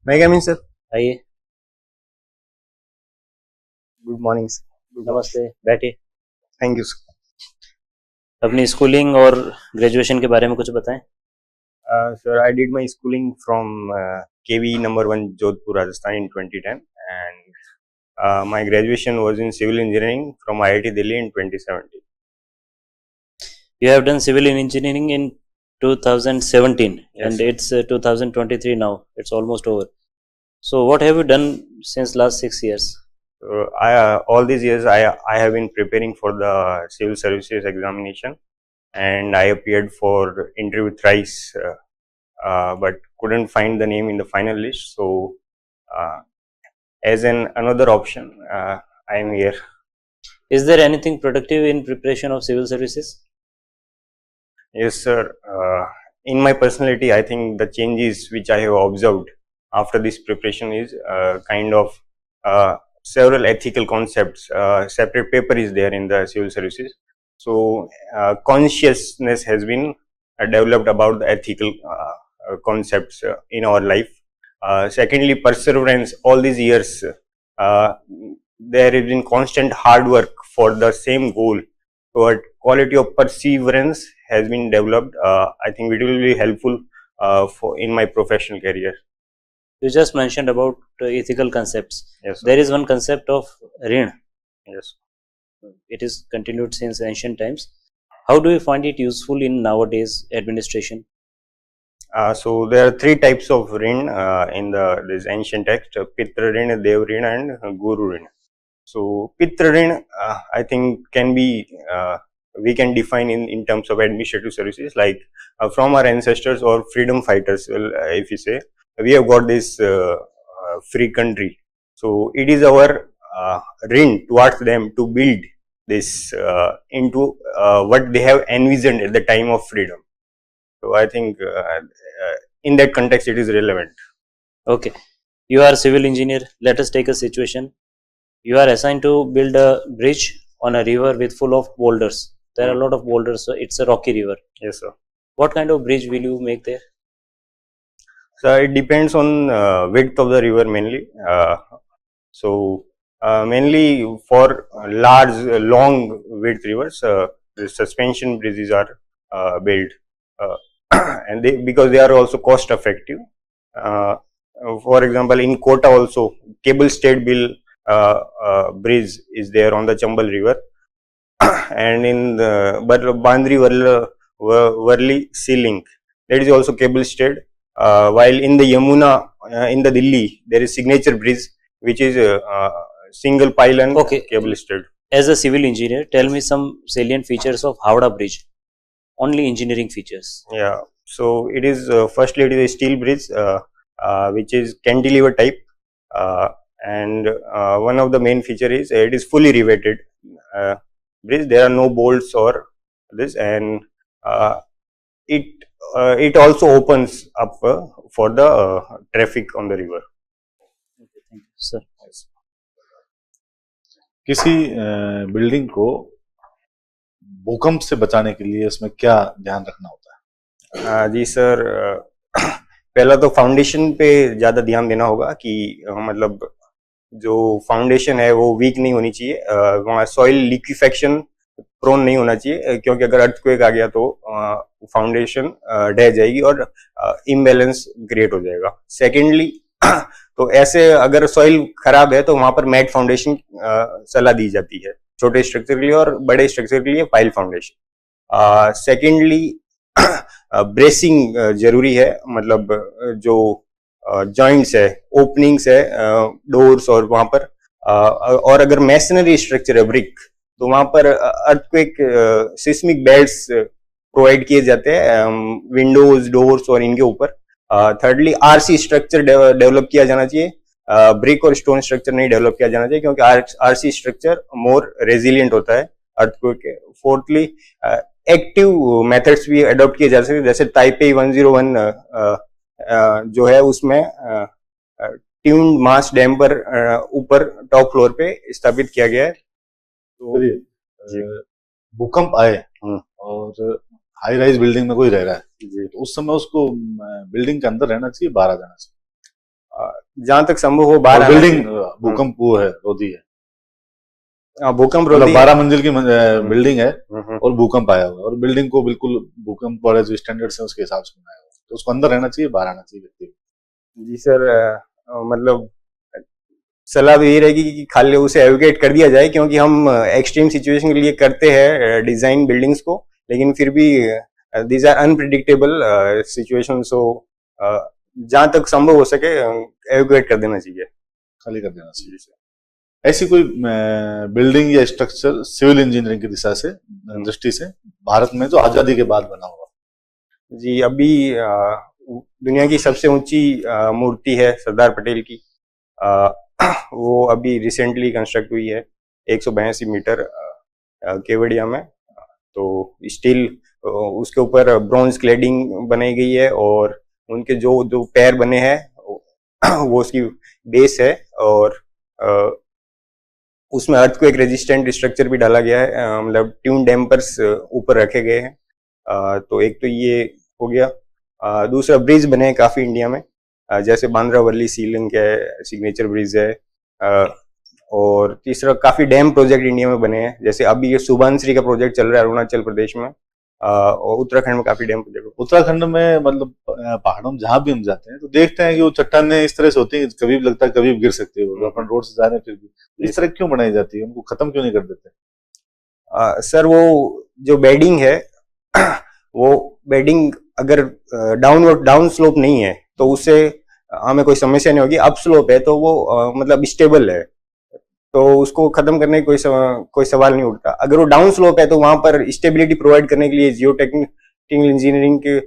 मैं क्या mean sir. आइए। Good morning sir. नमस्ते, बैठिए। Thank you sir. अपनी स्कूलिंग और ग्रेजुएशन के बारे में कुछ बताएं। Sir, I did my schooling from KV number 1 Jodhpur, Rajasthan in 2010, and my graduation was in civil engineering from IIT Delhi in 2017. You have done civil engineering in 2017 Yes, and sir. it's 2023 now. It's almost over. So what have you done since last 6 years? All these years I have been preparing for the civil services examination, and I appeared for interview thrice, but couldn't find the name in the final list. So, uh, as another option, I am here. Is there anything productive in preparation of civil services? Yes, sir. In my personality, I think the changes which I have observed after this preparation is kind of several ethical concepts. Separate paper is there in the civil services. So, consciousness has been developed about the ethical concepts in our life. Secondly, perseverance. All these years, uh, there has been constant hard work for the same goal. So, quality of perseverance has been developed. I think it will be helpful for in my professional career. You just mentioned about ethical concepts. Yes, sir. There is one concept of rin. Yes. It is continued since ancient times. How do you find it useful in nowadays administration? So there are three types of rin in this ancient text: Pitra rin, Dev rin, and Guru rin. So Pitra rin, I think can be we can define in terms of administrative services, like from our ancestors or freedom fighters. Well, if you say we have got this free country, so it is our rin towards them to build this into what they have envisioned at the time of freedom. So I think in that context it is relevant. Okay, you are a civil engineer. Let us take a situation. You are assigned to build a bridge on a river with full of boulders. There are a lot of boulders, so it's a rocky river. Yes, sir. What kind of bridge will you make there? So it depends on width of the river mainly. Mainly for large, long width rivers, the suspension bridges are built, and because they are also cost effective. For example, in Kota also, cable stayed bill bridge is there on the Chambal river, and in the Bandri Worli Sea Link, that is also cable stayed. While in the Yamuna, in the Delhi, there is signature bridge, which is single pylon cable stayed. As a civil engineer, tell me some salient features of Howrah Bridge. Only engineering features. Yeah. So it is firstly it is a steel bridge, which is cantilever type, and one of the main feature is it is fully riveted bridge. There are no bolts or this, and it also opens up for the traffic on the river. Okay, thank you, sir. किसी building को भूकंप से बचाने के लिए इसमें क्या ध्यान रखना होता है? जी सर, पहला तो फाउंडेशन पे ज्यादा ध्यान देना होगा कि मतलब जो फाउंडेशन है वो वीक नहीं होनी चाहिए, वहाँ सॉइल लिक्विफेक्शन प्रोन नहीं होना चाहिए, क्योंकि अगर अर्थक्वेक आ गया तो फाउंडेशन ढह जाएगी और इम्बैलेंस क्रिएट हो जाएगा. सेकेंडली, तो ऐसे अगर सॉइल खराब है तो वहां पर मैट फाउंडेशन सलाह दी जाती है, छोटे स्ट्रक्चर के लिए, और बड़े स्ट्रक्चर के लिए पाइल फाउंडेशन. सेकेंडली, ब्रेसिंग जरूरी है, मतलब जो जॉइंट्स है, ओपनिंग्स है, डोर्स, और वहां पर और अगर मैसनरी स्ट्रक्चर है ब्रिक, तो वहां पर अर्थक्वेक सिस्मिक बेल्ट्स प्रोवाइड किए जाते हैं विंडोज, डोर्स और इनके ऊपर. थर्डली, आरसी स्ट्रक्चर डेवलप किया जाना चाहिए, ब्रिक और स्टोन स्ट्रक्चर नहीं डेवलप किया जाना चाहिए, क्योंकि आरसी स्ट्रक्चर मोर रेजिलियंट होता है अर्थक्वेक. फोर्थली, एक्टिव मेथड्स भी अडॉप्ट किए जा सकते हैं, जैसे ताइपे 101 जो है उसमें ट्यून्ड मास डैम्पर ऊपर टॉप फ्लोर पे स्थापित किया गया है. तो भूकंप आए और हाई राइज बिल्डिंग में कोई रह रहा है, तो उस समय उसको बिल्डिंग के अंदर रहना चाहिए, बाहर आ जाना चाहिए? जहां तक संभव हो बाहर बिल्डिंग भूकंप वो है रोधी है, भूकंप मतलब रोधी 12 मंजिल की बिल्डिंग है हम्म। और भूकंप आया हुआ है, और बिल्डिंग को बिल्कुल भूकंप वाले जो स्टैंडर्ड्स हैं उसके हिसाब से बनाया हुआ है, तो उसको अंदर रहना चाहिए, बाहर आना चाहिए व्यक्ति को। जी सर, मतलब सलाह तो यही रहेगी कि खाली उसे एवोकेट कर दिया जाए, क्योंकि हम एक्सट्रीम सिचुएशन के लिए करते हैं डिजाइन बिल्डिंग्स को, लेकिन फिर भी दीज आर अनप्रिडिक्टेबल सिचुएशन, सो जहां तक संभव हो सके एवोकेट कर देना चाहिए, खाली कर देना चाहिए। ऐसी कोई बिल्डिंग या स्ट्रक्चर सिविल इंजीनियरिंग की दिशा से दृष्टि से भारत में जो आजादी के बाद बना हुआ? जी, अभी दुनिया की सबसे ऊंची मूर्ति है सरदार पटेल की, वो अभी रिसेंटली कंस्ट्रक्ट हुई है 182 मीटर केवड़िया में। तो स्टील उसके ऊपर ब्रॉन्ज क्लेडिंग बनाई गई है, और उनके जो जो पैर बने हैं वो उसकी बेस है, और उसमें अर्थक्वेक रेजिस्टेंट स्ट्रक्चर भी डाला गया है, मतलब ट्यून डैम्पर्स ऊपर रखे गए हैं। तो एक तो ये हो गया। दूसरा, ब्रिज बने हैं काफी इंडिया में, जैसे बांद्रा वर्ली सी लिंक है, सिग्नेचर ब्रिज है, और तीसरा काफी डैम प्रोजेक्ट इंडिया में बने हैं, जैसे अभी ये सुबानश्री का प्रोजेक्ट चल रहा है अरुणाचल प्रदेश में, और उत्तराखंड में काफी डैम प्रोजेक्ट। उत्तराखंड में मतलब पहाड़ों में जहां भी हम जाते हैं तो देखते हैं कि वो चट्टानें इस तरह से होती हैं, कभी भी लगता है कभी भी गिर सकती है, वो अपन रोड से जा रहे हैं फिर भी इस तरह क्यों बनाई जाती है, उनको खत्म क्यों नहीं कर देते? सर, वो जो बेडिंग है वो बेडिंग अगर डाउन स्लोप नहीं है तो उससे हमें कोई समस्या नहीं होगी। अप स्लोप है तो वो मतलब स्टेबल है, तो उसको खत्म करने की कोई सवाल नहीं उठता। अगर वो डाउन स्लोप है तो वहां पर स्टेबिलिटी प्रोवाइड करने के लिए जियो टेक्निकल इंजीनियरिंग के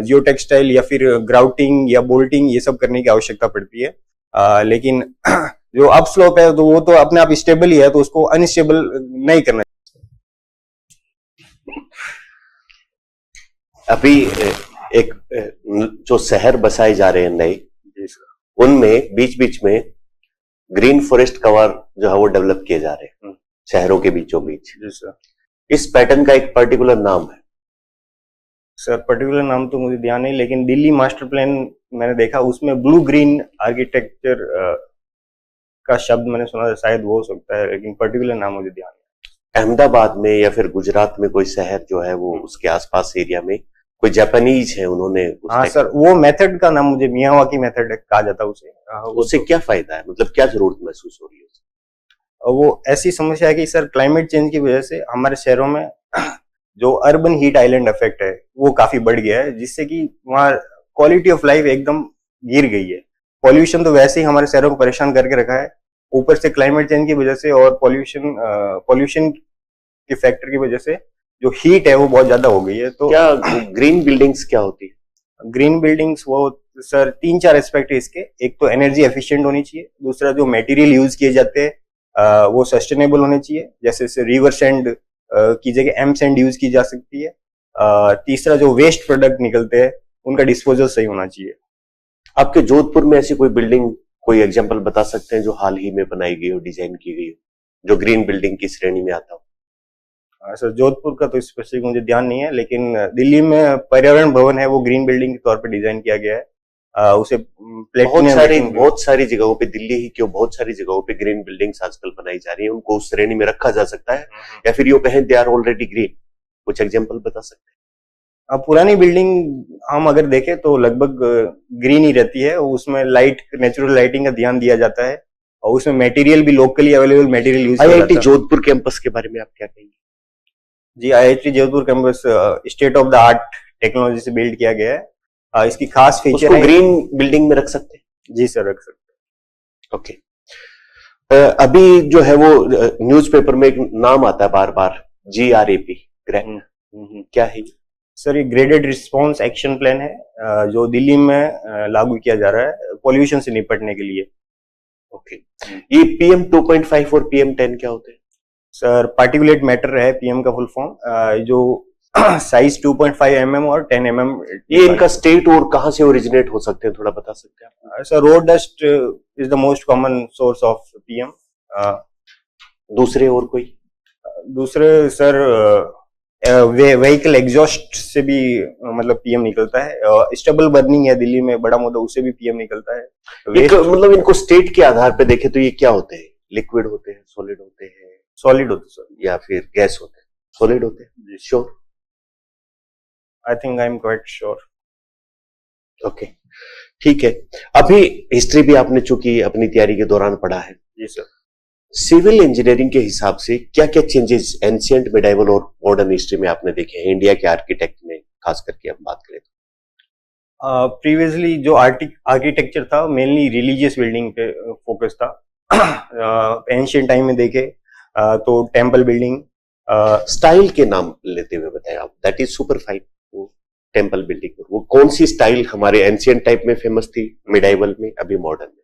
जियो टेक्सटाइल या फिर ग्राउटिंग या बोल्टिंग ये सब करने की आवश्यकता पड़ती है। लेकिन जो अप स्लोप है तो वो तो अपने आप स्टेबल ही है, तो उसको अनस्टेबल नहीं करना। अभी एक जो शहर बसाए जा रहे हैं नए, उनमें बीच बीच में ग्रीन फॉरेस्ट कवर जो है वो डेवलप किए जा रहे हैं शहरों के बीचों बीच। इस पैटर्न का एक पर्टिकुलर नाम है? सर, पर्टिकुलर नाम तो मुझे ध्यान नहीं, लेकिन दिल्ली मास्टर प्लान मैंने देखा, उसमें ब्लू ग्रीन आर्किटेक्चर का शब्द मैंने सुना था, शायद वो हो सकता है, लेकिन पर्टिकुलर नाम मुझे ध्यान नहीं। अहमदाबाद में या फिर गुजरात में कोई शहर जो है वो उसके आसपास एरिया में कोई जापानीज है, उन्होंने हाँ सर, वो मेथड का नाम मुझे मियावाकी मेथड कहा जाता है उसे। उससे क्या फायदा है, मतलब क्या जरूरत महसूस हो रही है? वो ऐसी समस्या है कि सर क्लाइमेट चेंज की वजह से हमारे शहरों में जो अर्बन हीट आइलैंड इफेक्ट है वो काफी बढ़ गया है, जिससे कि वहाँ क्वालिटी ऑफ लाइफ एकदम गिर गई है। पॉल्यूशन तो वैसे ही हमारे शहरों को परेशान करके रखा है, ऊपर से क्लाइमेट चेंज की वजह से और पॉल्यूशन के फैक्टर की वजह से जो हीट है वो बहुत ज्यादा हो गई है। तो क्या ग्रीन बिल्डिंग्स क्या होती है? ग्रीन बिल्डिंग्स वो सर 3-4 एस्पेक्ट है इसके। एक तो एनर्जी एफिशिएंट होनी चाहिए, दूसरा जो मटेरियल यूज किए जाते हैं वो सस्टेनेबल होने चाहिए, जैसे रिवर सैंड की जगह एम सैंड यूज की जा सकती है। तीसरा जो वेस्ट प्रोडक्ट निकलते हैं उनका डिस्पोजल सही होना चाहिए। आपके जोधपुर में ऐसी कोई बिल्डिंग, कोई एग्जांपल बता सकते हैं जो हाल ही में बनाई गई हो, डिजाइन की गई हो, जो ग्रीन बिल्डिंग की श्रेणी में आता हो? सर, जोधपुर का तो स्पेसिफिक मुझे ध्यान नहीं है, लेकिन दिल्ली में पर्यावरण भवन है, वो ग्रीन बिल्डिंग के तौर पर डिजाइन किया गया है। उसे बहुत सारी जगहों पे, दिल्ली ही क्यों, बहुत सारी जगहों पे ग्रीन बिल्डिंग्स आजकल बनाई जा रही है, उनको उस श्रेणी में रखा जा सकता है, या फिर यूं कहें दे आर ऑलरेडी ग्रीन। कुछ एग्जांपल बता सकते हैं? पुरानी बिल्डिंग हम अगर देखें तो लगभग ग्रीन ही रहती है, उसमें लाइट, नेचुरल लाइटिंग का ध्यान दिया जाता है, और उसमें मटेरियल भी locally available material use. IIT Jodhpur campus के बारे में आप क्या कहेंगे? जी, IIT Jodhpur campus state of the art technology से बिल्ड किया गया है। इसकी खास फीचर है, ग्रीन बिल्डिंग में रख सकते हैं? जी सर, रख सकते हैं। ओके। अभी जो है वो न्यूज़पेपर में एक नाम आता है बार बार, GRAP, क्या है सर? ये ग्रेडेड रिस्पॉन्स एक्शन प्लान है, जो दिल्ली में लागू किया जा रहा है पॉल्यूशन से निपटने के लिए। ओके। ये PM 2.5 और PM 10 क्या होते हैं? सर, पार्टिकुलेट मैटर है PM का फुल फॉर्म, जो साइज 2.5 mm और 10 mm। ये इनका स्टेट और कहां से ओरिजिनेट हो सकते हैं, थोड़ा बता सकते हैं? Sir, road dust is the most common source of PM। दूसरे और कोई? दूसरे सर व्हीकल एग्जॉस्ट से भी मतलब पीएम निकलता है। स्टबल बर्निंग है दिल्ली में बड़ा मुद्दा, उससे भी पीएम निकलता है। मतलब इनको स्टेट के आधार पे देखें तो ये क्या होते हैं? लिक्विड होते हैं, सॉलिड होते हैं, सॉलिड होते हैं या फिर गैस होते हैं? सॉलिड होते हैं, sure? I think I am quite sure. Okay, ठीक है। अभी हिस्ट्री भी आपने चूंकि अपनी तैयारी के दौरान पढ़ा है। जी सर। सिविल इंजीनियरिंग के हिसाब से क्या क्या चेंजेस एंशिएंट, मिडाइवल और मॉडर्न हिस्ट्री में आपने देखे हैं, इंडिया के आर्किटेक्ट में खास करके हम बात करें तो? प्रीवियसली जो आर्किटेक्चर था मेनली रिलीजियस बिल्डिंग पे फोकस था। एंशिएंट टाइम में देखे तो टेम्पल बिल्डिंग। स्टाइल के नाम लेते हुए बताएं आप, दैट इज सुपर फाइन। वो टेम्पल बिल्डिंग, वो कौन सी स्टाइल हमारे एंशिएंट टाइप में फेमस थी, मिडाइवल में, अभी मॉडर्न में?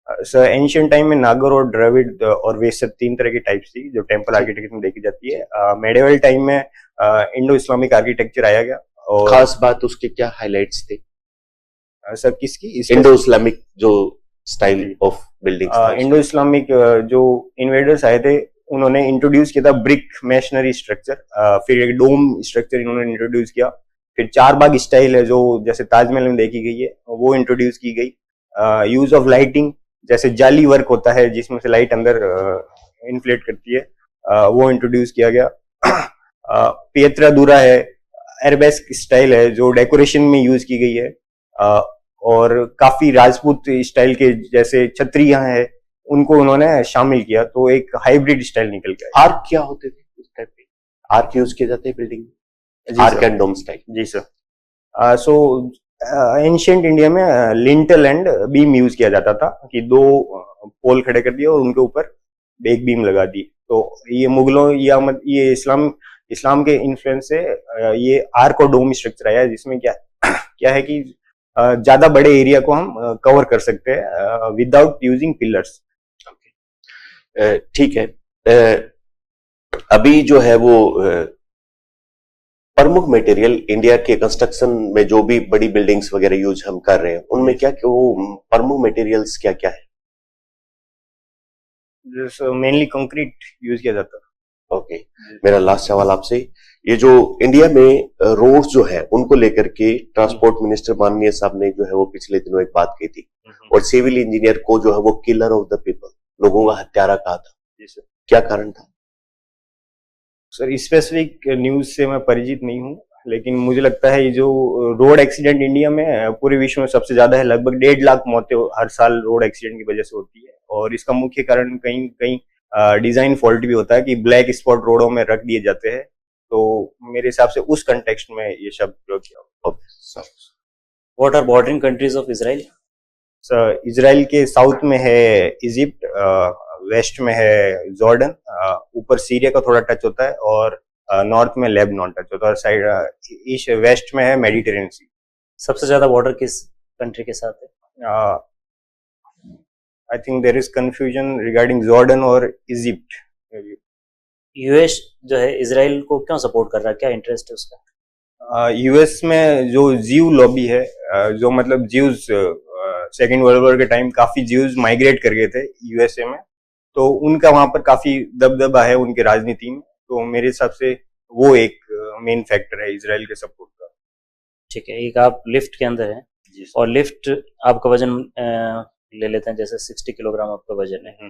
सर एंशिएंट टाइम में नागर और द्रविड़ और वे सब 3 तरह की टाइप्स थी जो टेम्पल आर्किटेक्चर में देखी जाती है। मेडिवल टाइम में इंडो इस्लामिक आर्किटेक्चर आया गया। और खास बात उसके क्या हाइलाइट्स थे सर किसकी? इंडो इस्लामिक जो style of building? Indo Islamic जो इन्वेडर्स आए थे उन्होंने इंट्रोड्यूस किया था ब्रिक मैशनरी स्ट्रक्चर, फिर एक डोम स्ट्रक्चर इन्होंने इंट्रोड्यूस किया, फिर 4 बाग स्टाइल है जो जैसे ताजमहल में देखी गई है वो इंट्रोड्यूस की गई। यूज ऑफ लाइटिंग, जैसे जाली वर्क होता है जिसमें से लाइट अंदर इन्फ्लेट करती है, वो इंट्रोड्यूस किया गया। पियत्रा है, अरेबेस्क स्टाइल है जो डेकोरेशन में यूज की गई है। और काफी राजपूत स्टाइल के जैसे छत्रियां हैं उनको उन्होंने शामिल किया, तो एक हाइब्रिड स्टाइल निकल गया। आर्क क्या होते थे उस टाइप पे? आर्क यूज किए जाते हैं बिल्डिंग में, आर्क एंड डोम स्टाइल? जी सर। सो एंशिएंट इंडिया में लिंटल एंड बीम यूज किया जाता था कि 2 पोल खड़े कर दिए और उनके ऊपर एक बीम लगा दी। तो ये मुगलों या ये इस्लाम के इन्फ्लुएंस से ये आर्क और डोम स्ट्रक्चर आया है जिसमें क्या है कि ज्यादा बड़े एरिया को हम कवर कर सकते हैं विदाउट यूजिंग पिलर्स। ठीक है। अभी जो है वो प्रमुख मटेरियल इंडिया के कंस्ट्रक्शन में जो भी बड़ी बिल्डिंग्स वगैरह यूज हम कर रहे हैं उनमें क्या क्या वो प्रमुख मटेरियल्स क्या क्या है? मेनली कंक्रीट यूज किया जाता है। ओके, मेरा लास्ट सवाल आपसे, ये जो इंडिया में रोड्स जो है उनको लेकर के ट्रांसपोर्ट मिनिस्टर माननीय साहब ने जो है वो पिछले दिनों एक बात की थी और सिविल इंजीनियर को जो है वो किलर ऑफ द पीपल, लोगों का हत्यारा कहा था। क्या कारण था? सर स्पेसिफिक न्यूज से मैं परिचित नहीं हूँ, लेकिन मुझे लगता है ये जो रोड एक्सीडेंट इंडिया में पूरे विश्व में सबसे ज्यादा है, लगभग 1.5 लाख मौतें हर साल रोड एक्सीडेंट की वजह से होती है। और इसका मुख्य कारण कहीं कहीं डिजाइन फॉल्ट भी होता है कि ब्लैक स्पॉट रोडों में रख दिए जाते हैं। तो मेरे हिसाब से उस कंटेक्स्ट में ये शब्द प्रयोग किया। What are bordering countries of Israel? Sir Israel के साउथ में है इजिप्ट, वेस्ट में है जॉर्डन, ऊपर सीरिया का थोड़ा टच होता है और नॉर्थ में लेबनान टच होता है और साइड ईस्ट वेस्ट में है मेडिटेरेनियन सी। सबसे ज्यादा बॉर्डर किस कंट्री के साथ है? I think there is confusion regarding Jordan और इजिप्ट। यूएस जो है इजराइल को क्यों सपोर्ट कर रहा है, क्या इंटरेस्ट है उसका? यूएस में जो जीव लॉबी है, जो मतलब जीव्स सेकेंड वर्ल्ड वॉर के टाइम काफी जीव्स माइग्रेट कर गए थे यूएसए में, तो उनका वहां पर काफी दबदबा है उनके राजनीति में। तो मेरे हिसाब से वो एक मेन फैक्टर है इजराइल के सपोर्ट का। ठीक है, एक आप लिफ्ट के अंदर हैं और लिफ्ट आपका वजन ले लेते हैं, जैसे 60 किलोग्राम आपका वजन है।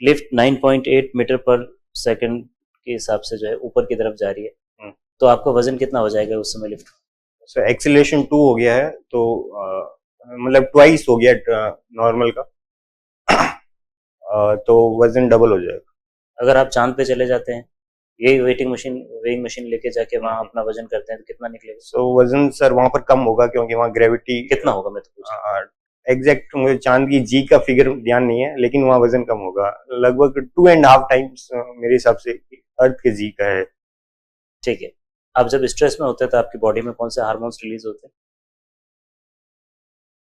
लिफ्ट 9.8 मीटर पर सेकंड के हिसाब से जो है ऊपर की तरफ जा रही है, तो आपका वजन कितना हो जाएगा उस समय लिफ्ट? सो एक्सीलरेशन 2 हो गया है, तो मतलब ट्वाइस हो गया नॉर्मल का, तो वजन डबल हो जाएगा। अगर आप चांद पे चले जाते हैं, यही वेइंग मशीन लेके जाके वहाँ अपना वजन करते हैं, तो कितना निकलेगा? सो वजन सर वहां पर कम होगा क्योंकि वहाँ ग्रेविटी कितना होगा मैं तो पूछ। एग्जैक्ट मुझे चांद की जी का फिगर ध्यान नहीं है, लेकिन वहाँ वजन कम होगा, लगभग 2.5 टाइम्स मेरे हिसाब से अर्थ के जी का है। ठीक है, आप जब स्ट्रेस में होते हैं तो आपकी बॉडी में कौन से हार्मोन्स रिलीज होते हैं?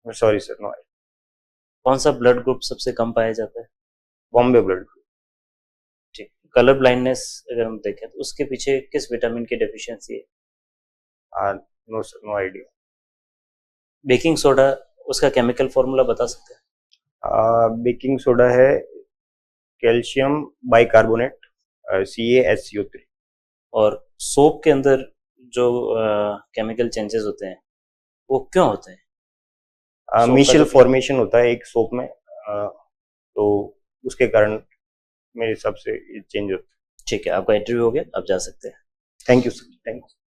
Sorry sir, no. कौन सा ब्लड ग्रुप सबसे कम पाया जाता है? Bombay blood group. ठीक, कलर ब्लाइंडनेस अगर हम देखें तो उसके पीछे किस विटामिन की डेफिशिएंसी है? No sir, no idea. Baking soda, उसका केमिकल फॉर्मूला बता सकते हैं? बेकिंग सोडा है कैल्शियम बाइकार्बोनेट, CaSCO3। और सोप के अंदर जो केमिकल चेंजेस होते हैं वो क्यों होते हैं? सोप का मिशेल जो फॉर्मेशन होता है एक सोप में, तो उसके कारण मेरे हिसाब से ये चेंज होता है। ठीक है, आपका इंटरव्यू हो गया, आप जा सकते हैं। Thank you sir, thank you.